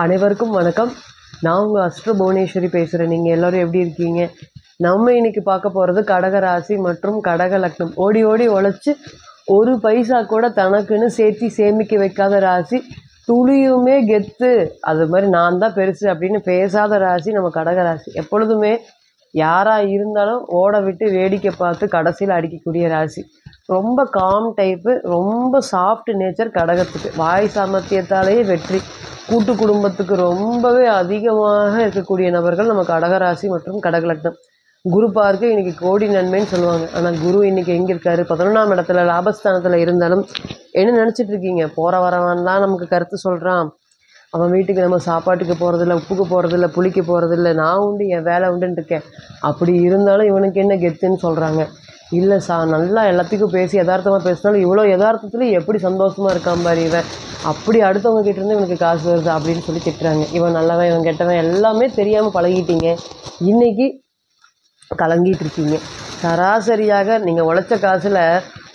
அனைவருக்கும் வணக்கம். நான் உங்கள் அஸ்ட்ரோ புவனேஸ்வரி பேசுகிறேன். நீங்கள் எல்லோரும் எப்படி இருக்கீங்க? நம்ம இன்னைக்கு பார்க்க போகிறது கடக ராசி மற்றும் கடக லக்னம். ஓடி ஓடி உழைச்சி ஒரு பைசா கூட தனக்குன்னு சேர்த்து சேமிக்க வைக்காத ராசி, துளியுமே கெத்து, அது மாதிரி நான் தான் பெருசு அப்படின்னு பேசாத ராசி நம்ம கடக ராசி. எப்பொழுதுமே யாராக இருந்தாலும் ஓட விட்டு வேடிக்கை பார்த்து கடைசியில் அடிக்கக்கூடிய ராசி. ரொம்ப காம் டைப்பு, ரொம்ப சாஃப்ட் நேச்சர் கடகத்துக்கு. வாய் சாமர்த்தியத்தாலேயே வெற்றி. கூட்டு குடும்பத்துக்கு ரொம்பவே அதிகமாக இருக்கக்கூடிய நபர்கள் நம்ம கடகராசி மற்றும் கடக லக்னம். குரு பார்க்க இன்னைக்கு கோடி நன்மைன்னு சொல்லுவாங்க. ஆனால் குரு இன்னைக்கு எங்கே இருக்காரு? 11ஆம் இடத்துல லாபஸ்தானத்தில் இருந்தாலும் என்ன நினச்சிட்டு இருக்கீங்க? போகிற வரவன் தான் நமக்கு கருத்து சொல்கிறான், அவன் வீட்டுக்கு நம்ம சாப்பாட்டுக்கு போகிறதில்ல, உப்புக்கு போகிறதில்ல, புளிக்கு போகிறதில்ல, நான் உண்டு என் வேலை உண்டுன்னு இருக்கேன். அப்படி இருந்தாலும் இவனுக்கு என்ன கெத்துன்னு சொல்கிறாங்க. இல்லை நல்லா எல்லாத்துக்கும் பேசி யதார்த்தமாக பேசினாலும் இவ்வளோ யதார்த்தத்துலேயும் எப்படி சந்தோஷமாக இருக்கான் பாரு இவன், அப்படி அடுத்தவங்க கிட்டேருந்து இவனுக்கு காசு வருது அப்படின்னு சொல்லி திட்டுறாங்க. இவன் நல்லவன் இவன் கெட்டவன் எல்லாமே தெரியாமல் பழகிட்டீங்க. இன்றைக்கி கலங்கிட்டு இருக்கீங்க. சராசரியாக நீங்கள் உழைச்ச காசில்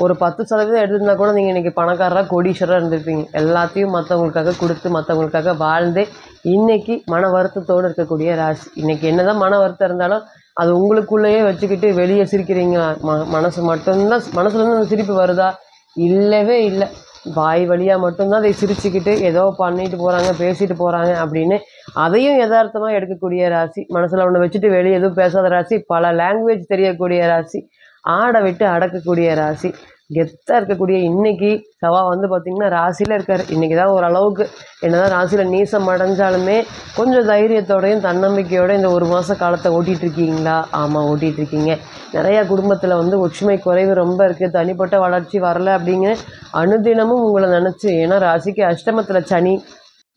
ஒரு 10% எடுத்திருந்தா கூட நீங்கள் இன்றைக்கி பணக்காரராக கோடீஸ்வரராக இருந்திருப்பீங்க. எல்லாத்தையும் மற்றவங்களுக்காக கொடுத்து மற்றவங்களுக்காக வாழ்ந்தே இன்றைக்கி மன வருத்தத்தோடு இருக்கக்கூடிய ராசி. இன்றைக்கி என்ன தான் மன வருத்தம் இருந்தாலும் அது உங்களுக்குள்ளேயே வச்சுக்கிட்டு வெளியே சிரிக்கிறீங்க. மனசு மட்டும்தான், மனசுலேருந்து அந்த சிரிப்பு வருதா? இல்லவே இல்லை. வாய் வழியாக மட்டும்தான் அதை சிரிச்சுக்கிட்டு ஏதோ பண்ணிட்டு போகிறாங்க, பேசிட்டு போகிறாங்க அப்படின்னு அதையும் யதார்த்தமாக எடுக்கக்கூடிய ராசி. மனசில் ஒன்று வச்சுட்டு வெளியே எதுவும் பேசாத ராசி. பல லாங்குவேஜ் தெரியக்கூடிய ராசி. ஆடை விட்டு அடக்கக்கூடிய ராசி. கெத்தாக இருக்கக்கூடிய இன்றைக்கி செவ்வாய் வந்து பார்த்திங்கன்னா ராசியில் இருக்கார். இன்றைக்கி தான் ஓரளவுக்கு என்ன தான் ராசியில் நீசம் அடைஞ்சாலுமே கொஞ்சம் தைரியத்தோடையும் தன்னம்பிக்கையோடு இந்த ஒரு மாத காலத்தை ஓட்டிகிட்ருக்கீங்களா? ஆமாம், ஓட்டிகிட்ருக்கீங்க. நிறையா குடும்பத்தில் வந்து ஒற்றுமை குறைவு ரொம்ப இருக்குது, தனிப்பட்ட வளர்ச்சி வரலை அப்படிங்கிற அனுதினமும் உங்களை நினச்சி. ஏன்னா ராசிக்கு அஷ்டமத்தில் சனி,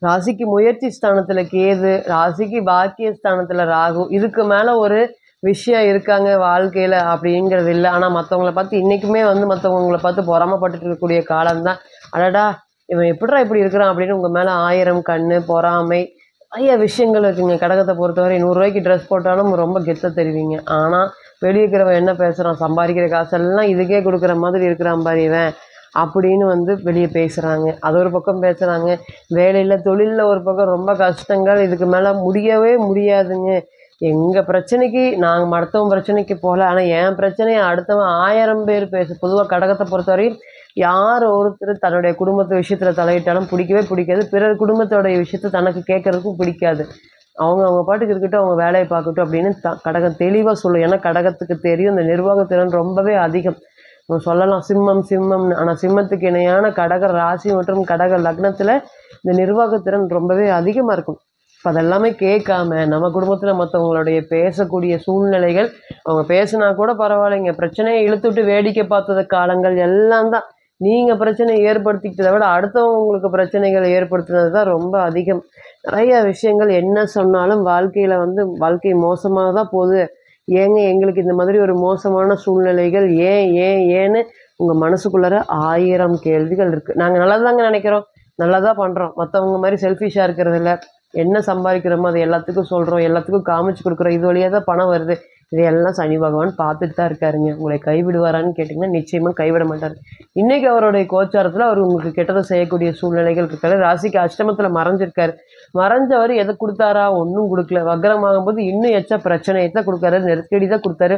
ராசிக்கு முயற்சி ஸ்தானத்தில் கேது, ராசிக்கு பாக்கிய ஸ்தானத்தில் ராகு. இதுக்கு மேலே ஒரு விஷயம் இருக்காங்க வாழ்க்கையில் அப்படிங்கிறது இல்லை. ஆனால் மற்றவங்கள பார்த்து இன்றைக்குமே வந்து மற்றவங்களை பார்த்து பொறாமப்பட்டு இருக்கக்கூடிய காலம்தான். அடடா இவன் எப்படிடா இப்படி இருக்கிறான் அப்படின்னு உங்கள் மேலே 1000 கண்ணு பொறாமை நிறைய விஷயங்கள் இருக்குங்க. கடகத்தை பொறுத்தவரை 100 ரூபாய்க்கு ட்ரெஸ் போட்டாலும் ரொம்ப கெத்த தெரிவிங்க. ஆனால் வெளியே இருக்கிறவன் என்ன பேசுகிறான்? சம்பாதிக்கிற காசெல்லாம் இதுக்கே கொடுக்குற மாதிரி இருக்கிறான் பாரு இவன் அப்படின்னு வந்து வெளியே பேசுகிறாங்க. அது ஒரு பக்கம் பேசுகிறாங்க. வேலையில் தொழிலில் ஒரு பக்கம் ரொம்ப கஷ்டங்கள், இதுக்கு மேலே முடியவே முடியாதுங்க. எங்கள் பிரச்சனைக்கு நாங்கள் மற்றவன் பிரச்சனைக்கு போகல, ஆனால் என் பிரச்சனையை அடுத்தவன் 1000 பேர் பேசு. பொதுவாக கடகத்தை பொறுத்தவரையும் யார் ஒருத்தர் தன்னுடைய குடும்பத்து விஷயத்தில் தலையிட்டாலும் பிடிக்கவே பிடிக்காது. பிறர் குடும்பத்தோடைய விஷயத்தை தனக்கு கேட்குறதுக்கும் பிடிக்காது. அவங்க பாட்டுக்கு இருக்கட்டும், அவங்க வேலையை பார்க்கட்டும் அப்படின்னு கடகம் தெளிவாக சொல்லும். ஏன்னா கடகத்துக்கு தெரியும் இந்த நிர்வாகத்திறன் ரொம்பவே அதிகம். நம்ம சொல்லலாம் சிம்மம்னு. ஆனால் சிம்மத்துக்கு இணையான கடக ராசி மற்றும் கடக லக்னத்தில் இந்த நிர்வாகத்திறன் ரொம்பவே அதிகமாக இருக்கும். இப்போ அதெல்லாமே கேட்காம நம்ம குடும்பத்தில் மற்றவங்களுடைய பேசக்கூடிய சூழ்நிலைகள், அவங்க பேசினா கூட பரவாயில்லைங்க, பிரச்சனையை இழுத்து விட்டு வேடிக்கை பார்த்தத காலங்கள் எல்லாம் தான். நீங்கள் பிரச்சனையை ஏற்படுத்திக்கிட்டதை விட அடுத்தவங்க உங்களுக்கு பிரச்சனைகளை ஏற்படுத்தினது தான் ரொம்ப அதிகம். நிறைய விஷயங்கள் என்ன சொன்னாலும் வாழ்க்கையில் வந்து வாழ்க்கை மோசமாக தான் போகுது. ஏங்க எங்களுக்கு இந்த மாதிரி ஒரு மோசமான சூழ்நிலைகள் ஏன்னு உங்கள் மனசுக்குள்ளார 1000 கேள்விகள் இருக்குது. நாங்கள் நல்லா தாங்க நினைக்கிறோம், நல்லா தான் பண்ணுறோம், மற்றவங்க மாதிரி செல்ஃபிஷாக இருக்கிறதில்ல. என்ன சம்பாதிக்கிறோமோ அது எல்லாத்துக்கும் சொல்கிறோம், எல்லாத்துக்கும் காமிச்சு கொடுக்குறோம். இது வழியாக தான் பணம் வருது. இதையெல்லாம் சனி பகவான் பார்த்துட்டு தான் இருக்காருங்க. உங்களை கைவிடுவாரான்னு கேட்டிங்கன்னா நிச்சயமாக கைவிட மாட்டார். இன்றைக்கி அவருடைய கோச்சாரத்தில் அவர் உங்களுக்கு கெட்டதை செய்யக்கூடிய சூழ்நிலைகள் இருக்காரு. ராசிக்கு அஷ்டமத்தில் மறைஞ்சிருக்காரு. மறைஞ்சவர் எதை கொடுத்தாரா? ஒன்றும் கொடுக்கல. வக்ரமாகும் போது இன்னும் எச்சா பிரச்சனையை தான் கொடுக்காரு, நெருக்கடி தான் கொடுத்தாரு.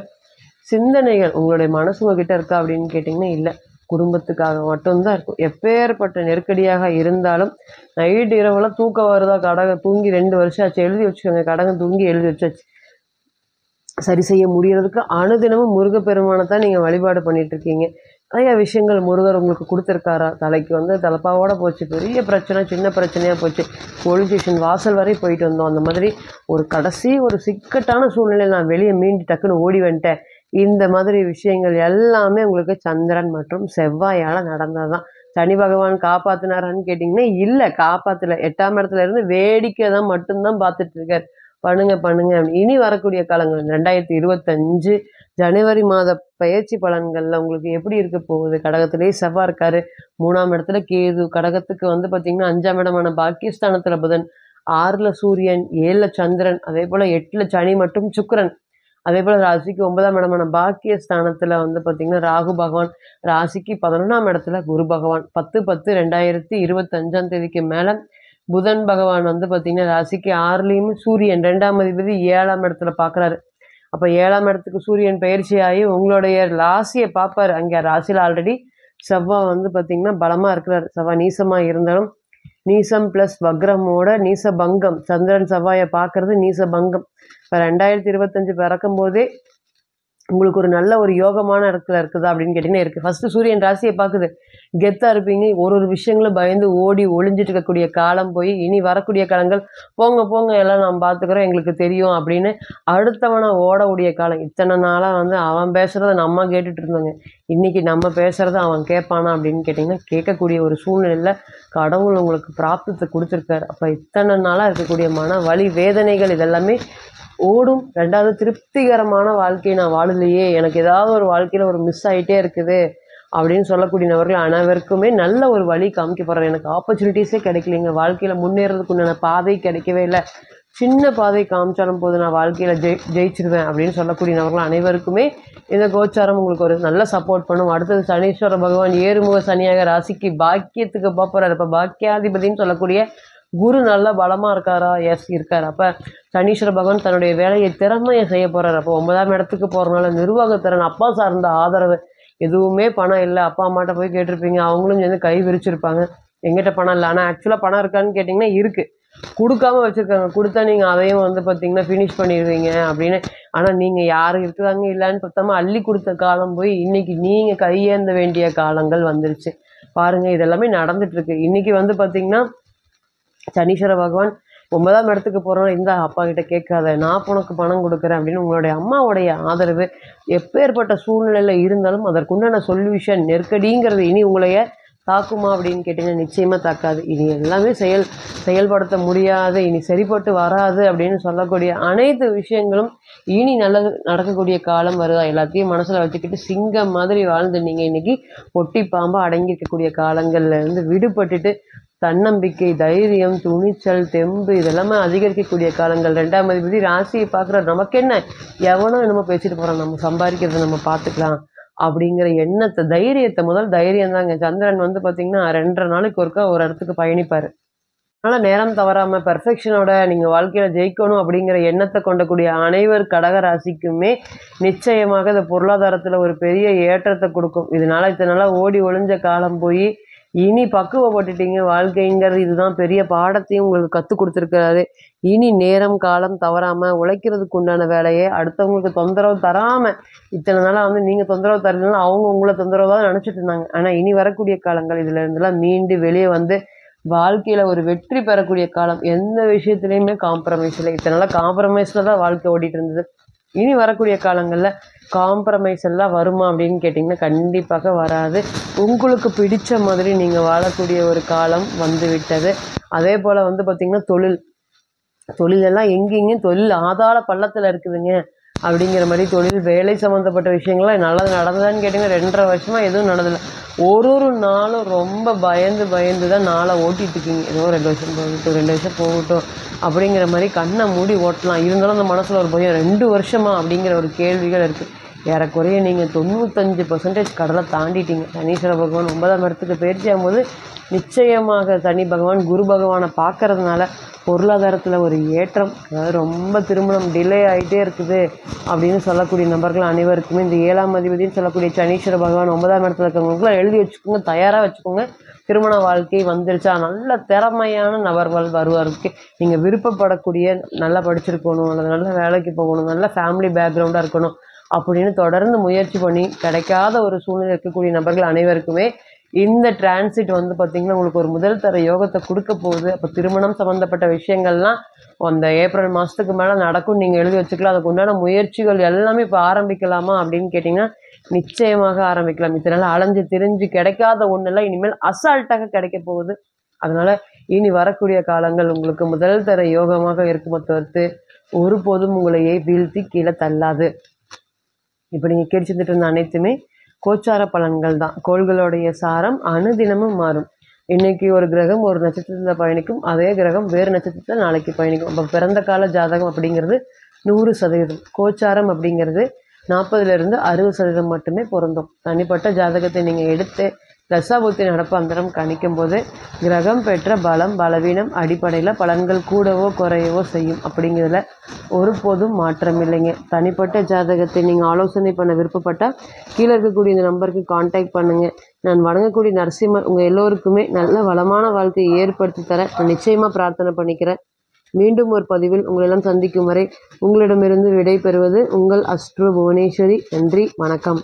சிந்தனைகள் உங்களுடைய மனசு உங்ககிட்ட இருக்கா அப்படின்னு கேட்டிங்கன்னா இல்லை. குடும்பத்துக்காக மட்டும்தான் இருக்கும். எப்பேற்பட்ட நெருக்கடியாக இருந்தாலும் நைட்டு இரவெல்லாம் தூக்கம் வருதா? கடகம் தூங்கி 2 வருஷம் ஆச்சு, எழுதி வச்சுக்கோங்க. கடகம் தூங்கி எழுதி வச்சாச்சு. சரி செய்ய முடியறதுக்கு அனுதினமும் முருகப்பெருமானை தான் நீங்கள் வழிபாடு பண்ணிகிட்ருக்கீங்க. நிறைய விஷயங்கள் முருகர் உங்களுக்கு கொடுத்துருக்காரா? தலைக்கு வந்து தலைப்பாவோட போச்சு, பெரிய பிரச்சனை, சின்ன பிரச்சனையாக போச்சு, போலீஸ் ஸ்டேஷன் வாசல் வரை போயிட்டு வந்தோம். அந்த மாதிரி ஒரு கடைசி ஒரு சிக்கட்டான சூழ்நிலையில் நான் வெளியே மீண்டு டக்குன்னு ஓடி வந்துட்டேன். இந்த மாதிரி விஷயங்கள் எல்லாமே உங்களுக்கு சந்திரன் மற்றும் செவ்வாயால் நடந்தது தான். சனி பகவான் காப்பாற்றினாரான்னு கேட்டிங்கன்னா இல்லை, காப்பாற்றலை. 8ஆம் இடத்துல இருந்து வேடிக்கை தான் மட்டும்தான் பார்த்துட்டு இருக்கார். பண்ணுங்க. இனி வரக்கூடிய காலங்கள் 2025 ஜனவரி மாத பயிற்சி பலன்களில் உங்களுக்கு எப்படி இருக்க போகுது? கடகத்திலேயே செவ்வாய் இருக்காரு, 3ஆம் இடத்துல கேது. கடகத்துக்கு வந்து பார்த்திங்கன்னா 5ஆம் இடமான பாக்கியஸ்தானத்தில் புதன், 6ல் சூரியன், 7ல் சந்திரன், அதே போல் 8ல் சனி மற்றும் சுக்கிரன். அதே போல் ராசிக்கு 9ஆம் இடமான பாக்கிய ஸ்தானத்தில் வந்து பார்த்திங்கன்னா ராகு பகவான், ராசிக்கு 11ஆம் இடத்துல குரு பகவான். 10/10/2025 மேலே புதன் பகவான் வந்து பார்த்தீங்கன்னா ராசிக்கு 6லேயுமே சூரியன் 2ஆம் அதிபதி 7ஆம் இடத்துல பார்க்குறாரு. அப்போ 7ஆம் இடத்துக்கு சூரியன் பயிற்சி ஆகி உங்களுடைய ராசியை பார்ப்பாரு. அங்கே ராசியில் ஆல்ரெடி செவ்வாய் வந்து பார்த்தீங்கன்னா பலமாக இருக்கிறார். செவ்வாய் நீசமாக இருந்தாலும் நீசம் ப்ளஸ் வக்ரமோட நீச பங்கம், சந்திரன் செவ்வாயை பார்க்கறது நீச பங்கம். இப்போ 2025 பிறக்கும் போதே உங்களுக்கு ஒரு நல்ல ஒரு யோகமான இடத்துல இருக்குதா அப்படின்னு கேட்டிங்கன்னா இருக்குது. ஃபஸ்ட்டு சூரியன் ராசியை பார்க்குது, கெத்தாக இருப்பீங்க. ஒரு விஷயங்களும் பயந்து ஓடி ஒளிஞ்சிட்டு இருக்கக்கூடிய காலம் போய் இனி வரக்கூடிய காலங்கள் போங்க போங்க எல்லாம் நாம் பார்த்துக்குறோம் எங்களுக்கு தெரியும் அப்படின்னு அடுத்தவனை ஓடக்கூடிய காலம். இத்தனை நாளாக வந்து அவன் பேசுகிறத நம்ம கேட்டுட்டு இருந்தோங்க. இன்றைக்கி நம்ம பேசுகிறத அவன் கேட்பானா அப்படின்னு கேட்டிங்கன்னா கேட்கக்கூடிய ஒரு சூழ்நிலையில் கடவுள் உங்களுக்கு பிராப்தத்தை கொடுத்துருக்காரு. அப்போ இத்தனை நாளாக இருக்கக்கூடிய மன வலி வேதனைகள் இதெல்லாமே ஓடும். 2வது திருப்திகரமான வாழ்க்கையை நான் வாழலையே, எனக்கு ஏதாவது ஒரு வாழ்க்கையில் ஒரு மிஸ் ஆகிட்டே இருக்குது அப்படின்னு சொல்லக்கூடிய நபர்கள் அனைவருக்குமே நல்ல ஒரு வழி காமிக்க போகிறேன். எனக்கு ஆப்பர்ச்சுனிட்டிஸே கிடைக்கலைங்க, வாழ்க்கையில் முன்னேறதுக்கு உண்டான பாதை கிடைக்கவே இல்லை, சின்ன பாதை காமிச்சாலும் போது நான் வாழ்க்கையில் ஜெயிச்சிருவேன் அப்படின்னு சொல்லக்கூடிய நபர்கள் அனைவருக்குமே இந்த கோச்சாரம் உங்களுக்கு ஒரு நல்ல சப்போர்ட் பண்ணும். அடுத்தது சனீஸ்வர பகவான் ஏறுமுக சனியாக ராசிக்கு பாக்கியத்துக்கு போகிறார். இப்போ பாக்கியாதிபதினு சொல்லக்கூடிய குரு நல்லா பலமாக இருக்காரா? எஸ் இருக்கார். அப்போ சனீஸ்வர பகவான் தன்னுடைய வேலையை திறமையை செய்ய போகிறார். அப்போ 9ஆம் இடத்துக்கு போகிறனால நிர்வாகத்திறன், அப்பா சார்ந்த ஆதரவு, எதுவுமே பணம் இல்லை அப்பா அம்மாட்ட போய் கேட்டிருப்பீங்க, அவங்களும் சேர்ந்து கை விரிச்சிருப்பாங்க எங்கிட்ட பணம் இல்லை. ஆனால் ஆக்சுவலாக பணம் இருக்கான்னு கேட்டிங்கன்னா இருக்குது, கொடுக்காம வச்சுருக்காங்க. கொடுத்தா நீங்கள் அதையும் வந்து பார்த்திங்கன்னா ஃபினிஷ் பண்ணிடுவீங்க அப்படின்னு. ஆனால் நீங்கள் யார் இருக்குதாங்க இல்லைன்னு பார்த்தாம அள்ளி கொடுத்த காலம் போய் இன்றைக்கி நீங்கள் கையேந்த வேண்டிய காலங்கள் வந்துருச்சு பாருங்கள். இதெல்லாமே நடந்துகிட்ருக்கு. இன்றைக்கி வந்து பார்த்திங்கன்னா சனீஸ்வர பகவான் 9ஆம் இடத்துக்கு போகிறோம், இந்த அப்பா கிட்ட கேட்காத, நான் உனக்கு பணம் கொடுக்குறேன் அப்படின்னு உங்களுடைய அம்மாவுடைய ஆதரவு எப்பேற்பட்ட சூழ்நிலையில் இருந்தாலும் அதற்குண்டான சொல்யூஷன் நெருக்கடிங்கிறது இனி உங்களைய தாக்குமா அப்படின்னு கேட்டிங்கன்னா நிச்சயமாக தாக்காது. இனி எல்லாமே செயல்படுத்த முடியாது, இனி சரிப்பட்டு வராது அப்படின்னு சொல்லக்கூடிய அனைத்து விஷயங்களும் இனி நல்லது நடக்கக்கூடிய காலம் வருதா எல்லாத்தையும் மனசில் வச்சுக்கிட்டு சிங்கம் மாதிரி வாழ்ந்து நீங்கள் இன்றைக்கி பொட்டி பாம்பாக அடங்கியிருக்கக்கூடிய காலங்கள்லேருந்து விடுபட்டுட்டு தன்னம்பிக்கை, தைரியம், துணிச்சல், தெம்பு இதெல்லாமே அதிகரிக்கக்கூடிய காலங்கள். 2ஆம் அதிபதி ராசியை பார்க்குற நமக்கு என்ன, எவனோ என்னமோ பேசிட்டு போகிறான், நம்ம சம்பாதிக்கிறத நம்ம பார்த்துக்கலாம் அப்படிங்கிற எண்ணத்தை, தைரியத்தை, முதல் தைரியம் தாங்க. சந்திரன் வந்து பார்த்திங்கன்னா 2.5 நாளைக்கு ஒருக்கா ஒரு இடத்துக்கு பயணிப்பார். அதனால் நேரம் தவறாமல் பெர்ஃபெக்ஷனோட நீங்கள் வாழ்க்கையில் ஜெயிக்கணும் அப்படிங்கிற எண்ணத்தை கொண்டக்கூடிய அனைவர் கடக ராசிக்குமே நிச்சயமாக இந்த பொருளாதாரத்தில் ஒரு பெரிய ஏற்றத்தை கொடுக்கும். இதனால் இத்தனை நாளாக ஓடி ஒளிஞ்ச காலம் போய் இனி பக்குவப்பட்டுட்டீங்க. வாழ்க்கைங்கிறது இதுதான் பெரிய பாடத்தையும் உங்களுக்கு கற்றுக் கொடுத்துருக்கிறாரு. இனி நேரம் காலம் தவறாமல் உழைக்கிறதுக்கு உண்டான வேலையை அடுத்தவங்களுக்கு தொந்தரவு தராமல், இத்தனை நாளாக வந்து நீங்கள் தொந்தரவு தரதுனால அவங்க உங்களை தொந்தரவு தான் நினச்சிட்டு இருந்தாங்க. ஆனால் இனி வரக்கூடிய காலங்கள் இதில் இருந்தெல்லாம் மீண்டு வெளியே வந்து வாழ்க்கையில் ஒரு வெற்றி பெறக்கூடிய காலம். எந்த விஷயத்துலையுமே காம்ப்ரமைஸ் இல்லை. இத்தனை நாளாக காம்ப்ரமைஸில் தான் வாழ்க்கை ஓடிட்டு இருந்தது. இனி வரக்கூடிய காலங்களில் காம்ப்ரமைஸ் எல்லாம் வருமா அப்படின்னு கேட்டிங்கன்னா கண்டிப்பாக வராது. உங்களுக்கு பிடித்த மாதிரி நீங்கள் வாழக்கூடிய ஒரு காலம் வந்து விட்டது. அதே போல் வந்து பார்த்திங்கன்னா தொழிலெல்லாம் எங்கேயும் தொழில் ஆதார பள்ளத்தில் இருக்குதுங்க அப்படிங்கிற மாதிரி தொழில் வேலை சம்மந்தப்பட்ட விஷயங்கள்லாம் நல்லது நடந்ததான்னு கேட்டிங்கன்னா 2.5 வருஷமாக எதுவும் நடந்ததில்லை. ஒரு நாளும் ரொம்ப பயந்து தான் நாளை ஓட்டிகிட்டு இருக்கீங்க. ஏதோ 2 வருஷம் போகட்டும் 2 வருஷம் போகட்டும் அப்படிங்கிற மாதிரி கண்ணை மூடி ஓட்டலாம். இருந்தாலும் அந்த மனசில் ஒரு பயம், 2 வருஷமா அப்படிங்கிற ஒரு கேள்விகள் இருக்குது. ஏறக்குறைய நீங்கள் 95% கடலை தாண்டிட்டீங்க. சனீஸ்வர பகவான் 9ஆம் இடத்துக்கு பயிற்சி ஆகும்போது நிச்சயமாக சனி பகவான் குரு பகவானை பார்க்கறதுனால பொருளாதாரத்தில் ஒரு ஏற்றம், அதாவது ரொம்ப திருமணம் டிலே ஆகிட்டே இருக்குது அப்படின்னு சொல்லக்கூடிய நபர்கள் அனைவருக்குமே இந்த 7ஆம் அதிபதினு சொல்லக்கூடிய சனீஸ்வர பகவான் 9ஆம் இடத்துல இருக்கிறவங்களுக்குலாம் எழுதி வச்சுக்கோங்க, தயாராக வச்சுக்கோங்க. திருமண வாழ்க்கை வந்துருச்சா, நல்ல திறமையான நபர்கள் வருவாருக்கு. நீங்கள் விருப்பப்படக்கூடிய, நல்லா படிச்சிருக்கணும், அல்லது நல்ல வேலைக்கு போகணும், நல்ல ஃபேமிலி பேக்ரவுண்டாக இருக்கணும் அப்படின்னு தொடர்ந்து முயற்சி பண்ணி கிடைக்காத ஒரு சூழ்நிலை இருக்கக்கூடிய நபர்கள் அனைவருக்குமே இந்த டிரான்சிட் வந்து பார்த்திங்கன்னா உங்களுக்கு ஒரு முதல் தர யோகத்தை கொடுக்க போகுது. அப்போ திருமணம் சம்மந்தப்பட்ட விஷயங்கள்லாம் அந்த ஏப்ரல் மாதத்துக்கு மேலே நடக்கும், நீங்கள் எழுதி வச்சுக்கலாம். அதுக்கு உண்டான முயற்சிகள் எல்லாமே இப்போ ஆரம்பிக்கலாமா அப்படின்னு கேட்டிங்கன்னா நிச்சயமாக ஆரம்பிக்கலாம். இதனால் அலைஞ்சு திரிஞ்சு கிடைக்காத ஒன்றெல்லாம் இனிமேல் அசால்ட்டாக கிடைக்க போகுது. அதனால் இனி வரக்கூடிய காலங்கள் உங்களுக்கு முதல் தர யோகமாக இருக்குமே தவிர்த்து ஒருபோதும் உங்களையே வீழ்த்தி கீழே தள்ளாது. இப்போ நீங்கள் கேட்டுட்டு இருந்த அனைத்துமே கோச்சார பலன்கள் தான். கோள்களுடைய சாரம் அனுதினமும் மாறும். இன்றைக்கி ஒரு கிரகம் ஒரு நட்சத்திரத்தில் பயணிக்கும், அதே கிரகம் வேறு நட்சத்திரத்தில் நாளைக்கு பயணிக்கும். அப்போ பிறந்த கால ஜாதகம் அப்படிங்கிறது 100%, கோச்சாரம் அப்படிங்கிறது 40லிருந்து 60% மட்டுமே பொருந்தும். தனிப்பட்ட ஜாதகத்தை நீங்கள் எடுத்து தசாபுத்தி நடப்பாந்தரம் கணிக்கும் போது கிரகம் பெற்ற பலம் பலவீனம் அடிப்படையில் பலன்கள் கூடவோ குறையவோ செய்யும். அப்படிங்கிறதுல ஒருபோதும் மாற்றம் இல்லைங்க. தனிப்பட்ட ஜாதகத்தை நீங்கள் ஆலோசனை பண்ண விருப்பப்பட்டால் கீழே இருக்கக்கூடிய இந்த நம்பருக்கு கான்டாக்ட் பண்ணுங்கள். நான் வணங்கக்கூடிய நரசிம்மர் உங்கள் எல்லோருக்குமே நல்ல வளமான வாழ்க்கையை ஏற்படுத்தி தர நான் நிச்சயமாக பிரார்த்தனை பண்ணிக்கிறேன். மீண்டும் ஒரு பதிவில் உங்களெல்லாம் சந்திக்கும் வரை உங்களிடமிருந்து விடை பெறுவது உங்கள் அஸ்ட்ரோ புவனேஸ்வரி. நன்றி, வணக்கம்.